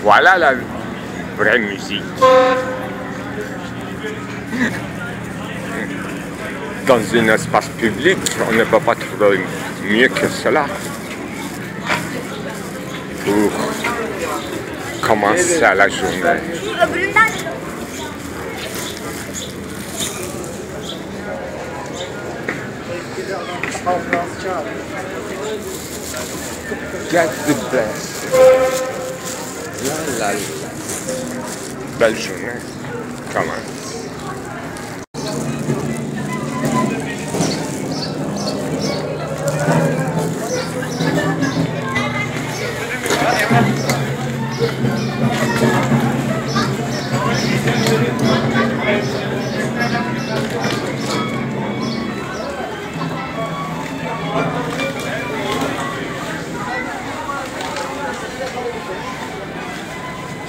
Voilà la vraie musique. Dans un espace public, on ne peut pas trouver mieux que cela pour commencer la journée. Get the best. La belle journée commence.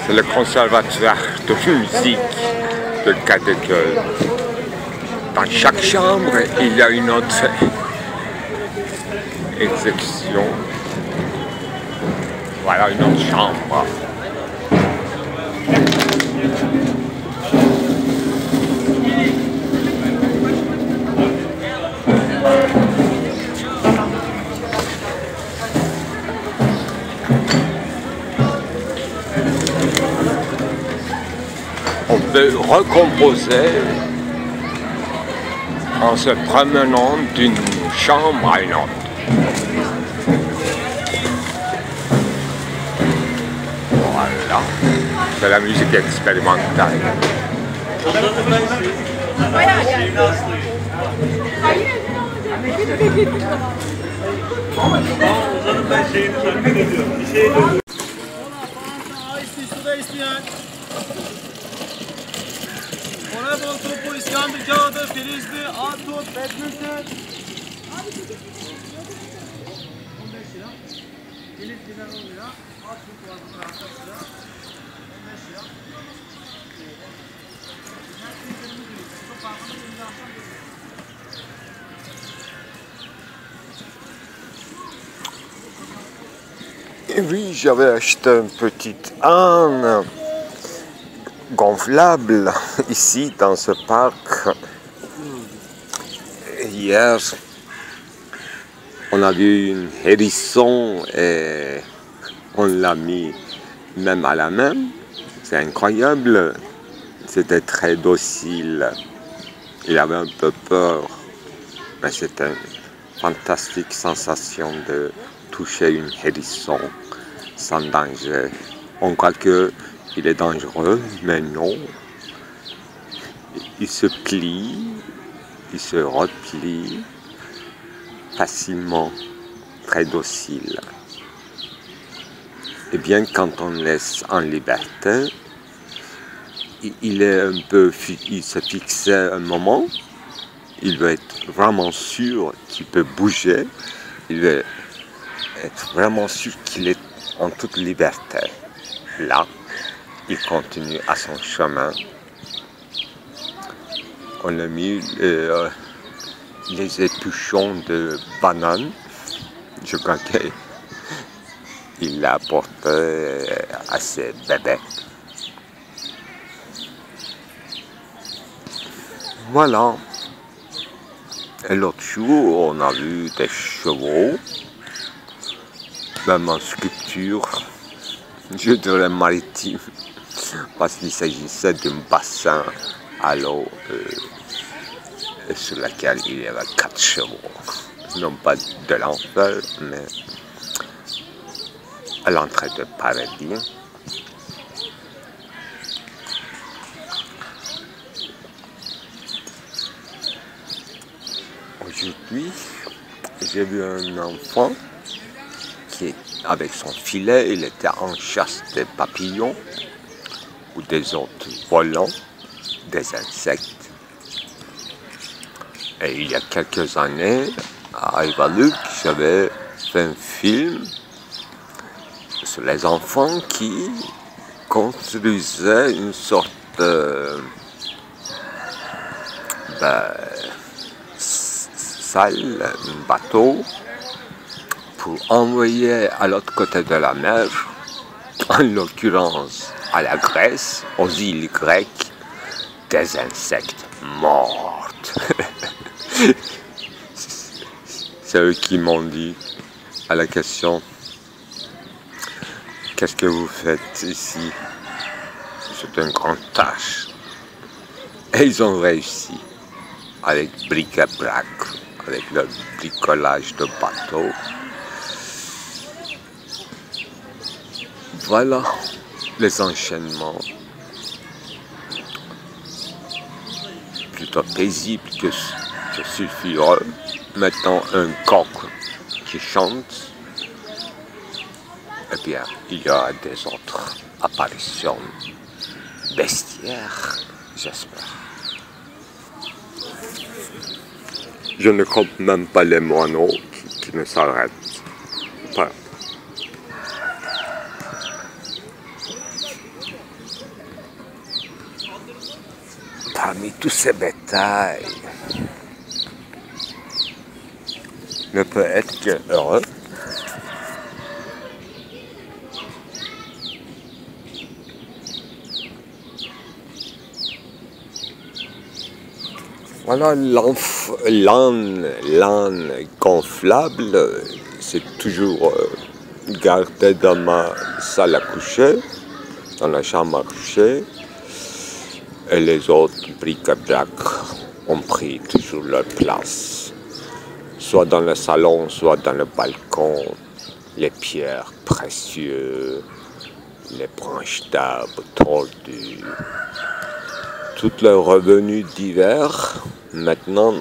C'est le conservatoire de musique de Cadégueule. Dans chaque chambre, il y a une autre exécution. Voilà une autre chambre. On peut recomposer en se promenant d'une chambre à une autre. Voilà, c'est la musique expérimentale. Voleybol topu, iskambil kağıdı, filizli, armut, badminton. 15 lira. Filizliler 10 lira. Armut var burada 60 lira. 15 lira. Oui, j'avais acheté une petite âne gonflable ici dans ce parc. Hier, on a vu un hérisson et on l'a mis même à la main. C'est incroyable. C'était très docile. Il avait un peu peur, mais c'était une fantastique sensation de toucher un hérisson sans danger. On croit qu'il est dangereux, mais non. Il se plie, il se replie facilement, très docile. Et bien quand on laisse en liberté, il est un peu, il se fixe un moment, il veut être vraiment sûr qu'il peut bouger, il veut être vraiment sûr qu'il est en toute liberté. Là, il continue à son chemin. On a mis les épluchons de bananes. Je crois qu'il l'a apporté à ses bébés. Voilà. Et l'autre jour, on a vu des chevaux, même en sculpture, je dirais maritime, parce qu'il s'agissait d'un bassin à l'eau sur lequel il y avait 4 chevaux. Non pas de l'enfer, mais à l'entrée de paradis. Aujourd'hui, j'ai vu un enfant qui, avec son filet, il était en chasse des papillons ou des autres volants, des insectes. Et il y a quelques années, à Ivaluk, j'avais fait un film sur les enfants qui construisaient une sorte de salle, un bateau, pour envoyer à l'autre côté de la mer en l'occurrence à la Grèce, aux îles grecques, des insectes morts. C'est eux qui m'ont dit à la question « Qu'est-ce que vous faites ici ?» C'est une grande tâche. Et ils ont réussi avec bric-à-brac, avec le bricolage de bateaux. Voilà les enchaînements plutôt paisibles que sulfureux. Mettons un coq qui chante, et bien il y aura des autres apparitions bestiaires, j'espère. Je ne compte même pas les moineaux qui ne s'arrêtent pas. Parmi tous ces bétails, ne peut être que heureux. Voilà, l'âne gonflable, c'est toujours gardé dans ma salle à coucher, dans la chambre à coucher. Et les autres bric-à-brac ont pris toujours leur place, soit dans le salon, soit dans le balcon, les pierres précieuses, les branches d'arbres tordues, tout le revenu d'hiver. Maintenant,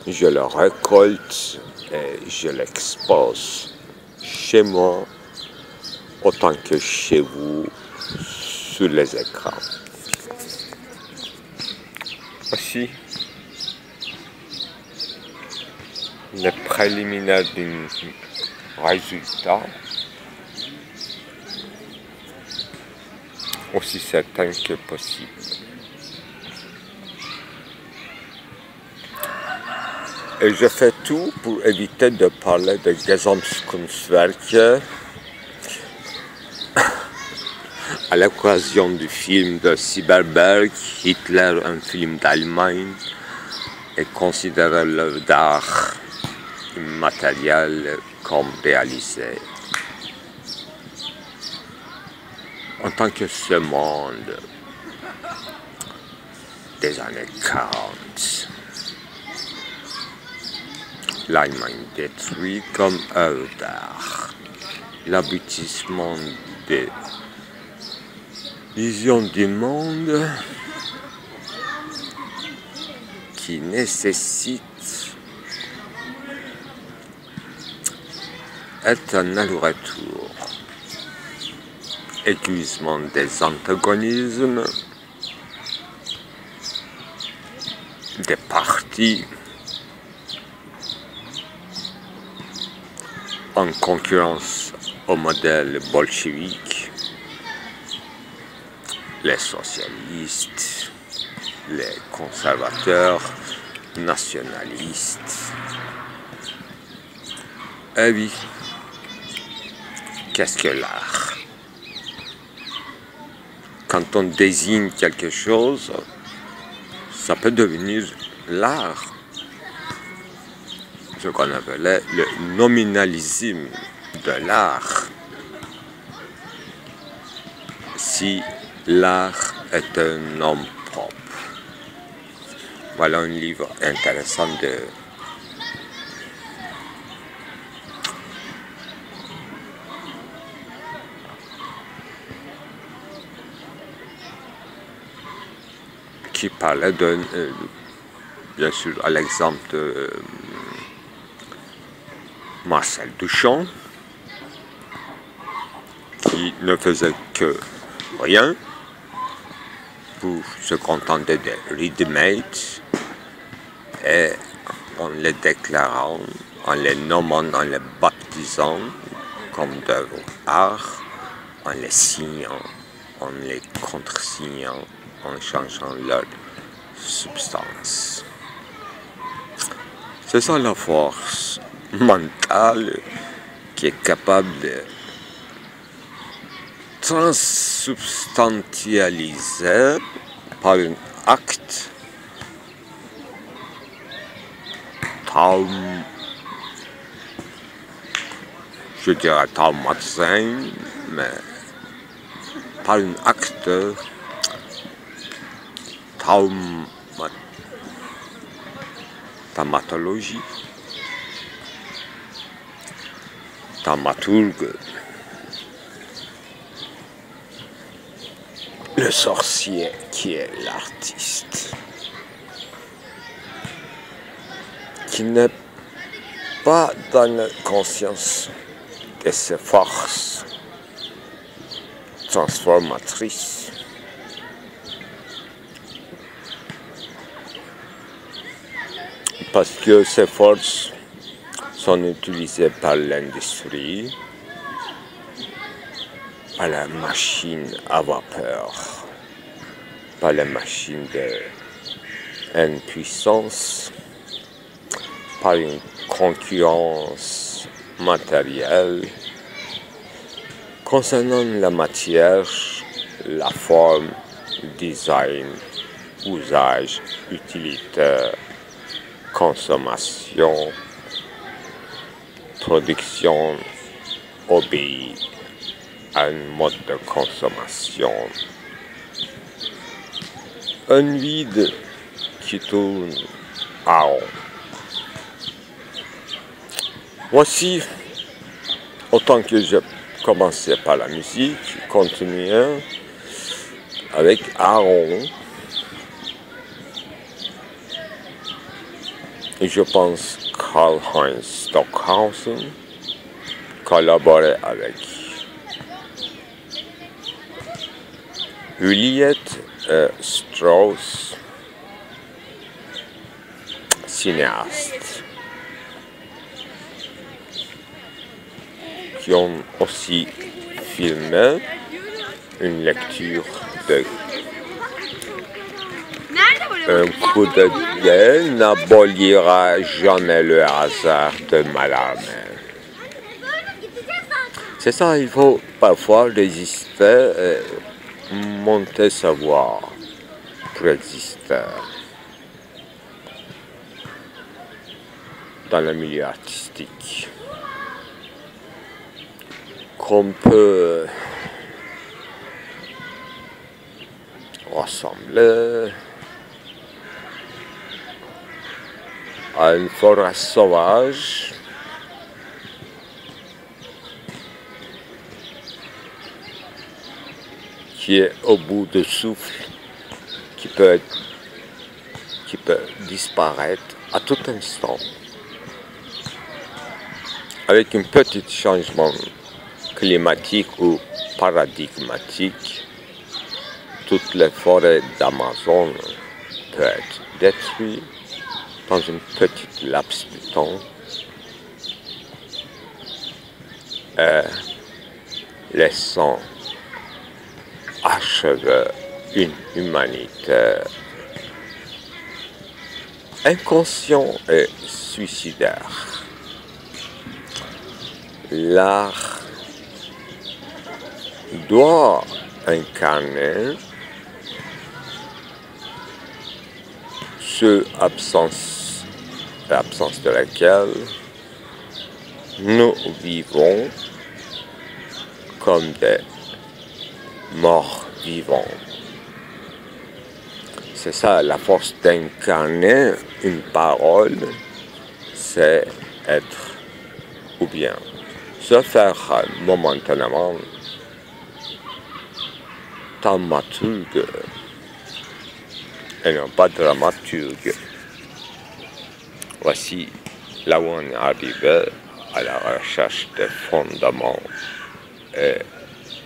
je le récolte et je l'expose chez moi autant que chez vous sur les écrans. Aussi, les préliminaires d'un résultat aussi certain que possible. Et je fais tout pour éviter de parler de Gesamtkunstwerke à l'occasion du film de Silberberg, Hitler, un film d'Allemagne, et considérer l'œuvre d'art immatériel comme réalisé. En tant que ce monde des années 40, l'Allemagne détruit comme œuvre d'art l'aboutissement des visions du monde qui nécessite un aller-retour, épuisement des antagonismes, des partis en concurrence au modèle bolchevique, les socialistes, les conservateurs, nationalistes. Eh oui, qu'est-ce que l'art? Quand on désigne quelque chose, ça peut devenir l'art. Ce qu'on appelait le nominalisme de l'art. Si l'art est un nom propre. Voilà un livre intéressant qui parlait de, bien sûr, à l'exemple de Marcel Duchamp, qui ne faisait que rien pour se contenter des ready-made et en les déclarant, en les nommant, en les baptisant comme d'œuvres d'art, en les signant, en les contresignant, en changeant leur substance. C'est ça la force mentale qui est capable de transsubstantialisé par un acte je dirais traumatisant, mais par un acte thaumaturgue, le sorcier qui est l'artiste, qui n'est pas dans la conscience de ses forces transformatrices, parce que ces forces sont utilisées par l'industrie, par la machine à vapeur, par les machines de puissance, par une concurrence matérielle concernant la matière, la forme, le design, usage, utilitaire, consommation, production obéit à un mode de consommation. Un vide qui tourne à rond. Voici, autant que je commençais par la musique, continuer avec Aaron. Et je pense Karlheinz Stockhausen collaborait avec Juliette Strauss, cinéaste, qui ont aussi filmé une lecture de un coup de dé n'abolira jamais le hasard de Mallarmé. C'est ça, il faut parfois résister et monter sa voix pour exister dans le milieu artistique. Qu'on peut ressembler à une forêt sauvage qui est au bout de souffle, qui peut disparaître à tout instant. Avec un petit changement climatique ou paradigmatique, toutes les forêts d'Amazon peuvent être détruites dans une petite laps de temps et laissant achever une humanité inconsciente et suicidaire. L'art doit incarner l'absence de laquelle nous vivons comme des morts vivants. C'est ça, la force d'incarner une parole, c'est être ou bien se faire momentanément thaumaturgue et non pas dramaturgue. Voici là où on est arrivé à la recherche des fondements et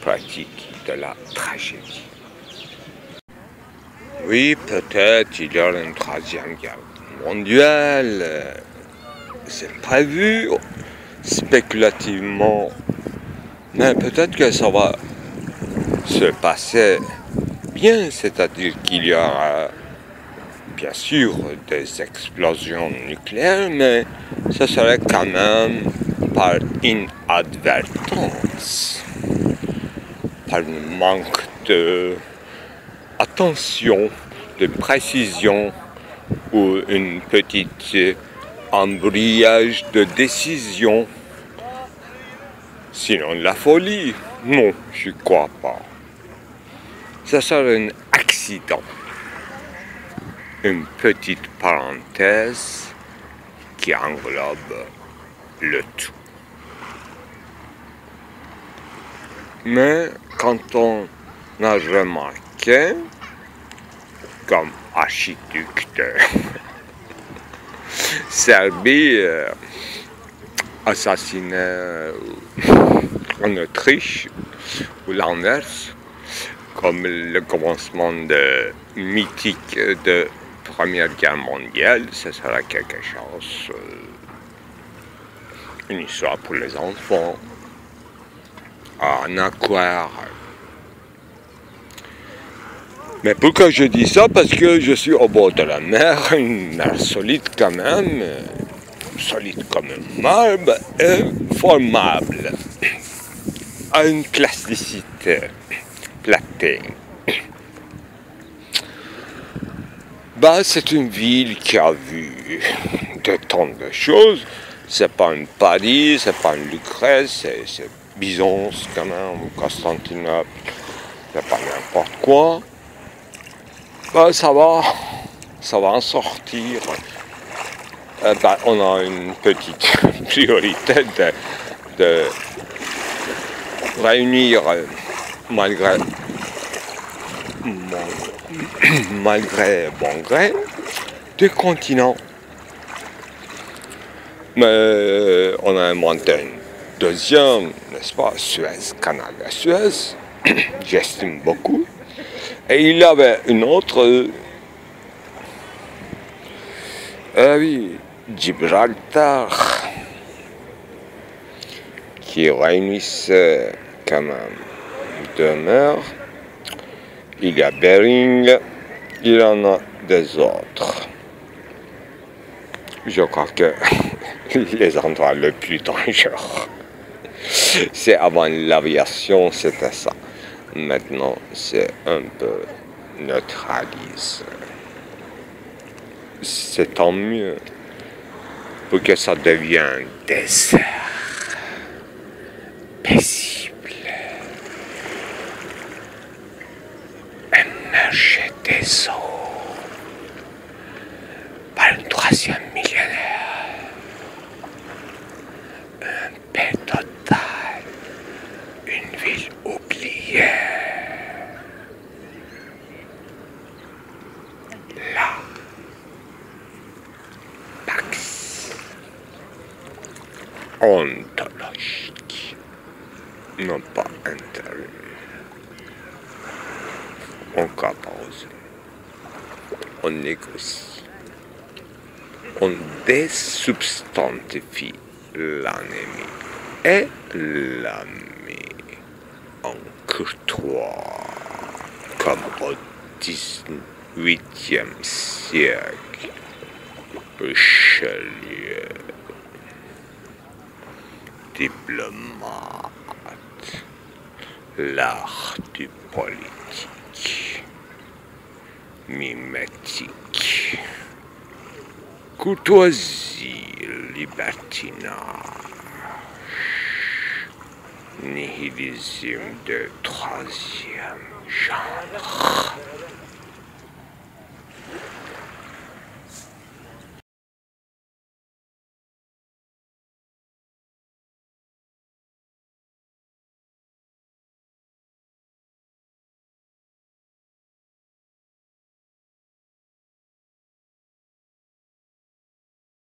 pratiques de la tragédie. Oui, peut-être il y aura une troisième guerre mondiale, c'est prévu spéculativement, mais peut-être que ça va se passer bien, c'est-à-dire qu'il y aura bien sûr des explosions nucléaires, mais ce serait quand même par inadvertance, par le manque d'attention, de précision ou une petite embrayage de décision. Sinon la folie, non, je crois pas. Ça serait un accident. Une petite parenthèse qui englobe le tout. Mais quand on a remarqué, comme architecte Serbie assassiné en Autriche ou l'inverse, comme le commencement mythique de Première Guerre mondiale, ce sera quelque chose, une histoire pour les enfants, un aquaire. Mais pourquoi je dis ça? Parce que je suis au bord de la mer, une mer solide quand même, solide comme un marbre et formable, à une plasticité platée. C'est une ville qui a vu de tant de choses. C'est pas un Paris, c'est pas un Lucrèce, c'est Byzance quand même, Constantinople, c'est pas n'importe quoi. Ça va en sortir. On a une petite priorité de réunir, malgré bon gré, deux continents. Mais on a inventé une deuxième, n'est-ce pas, Suez, canal de Suez, j'estime beaucoup. Et il y avait une autre, oui, Gibraltar, qui réunissait quand même deux mers. Il y a Bering, il y en a des autres. Je crois que les endroits les plus dangereux, c'est avant l'aviation, c'était ça. Maintenant, c'est un peu neutralisé. C'est tant mieux pour que ça devienne un désert paisible, émergé des eaux par un troisième millénaire, un paix total, une ville oubliée. La Pax ontologique, non pas intérieure. On compose, on négocie, on désubstantifie l'ennemi et l'ami en courtois, comme au XVIIIe siècle, Richelieu, diplomate, l'art du politique, mimétique, courtoisie, libertinage, nihilisme de troisième genre.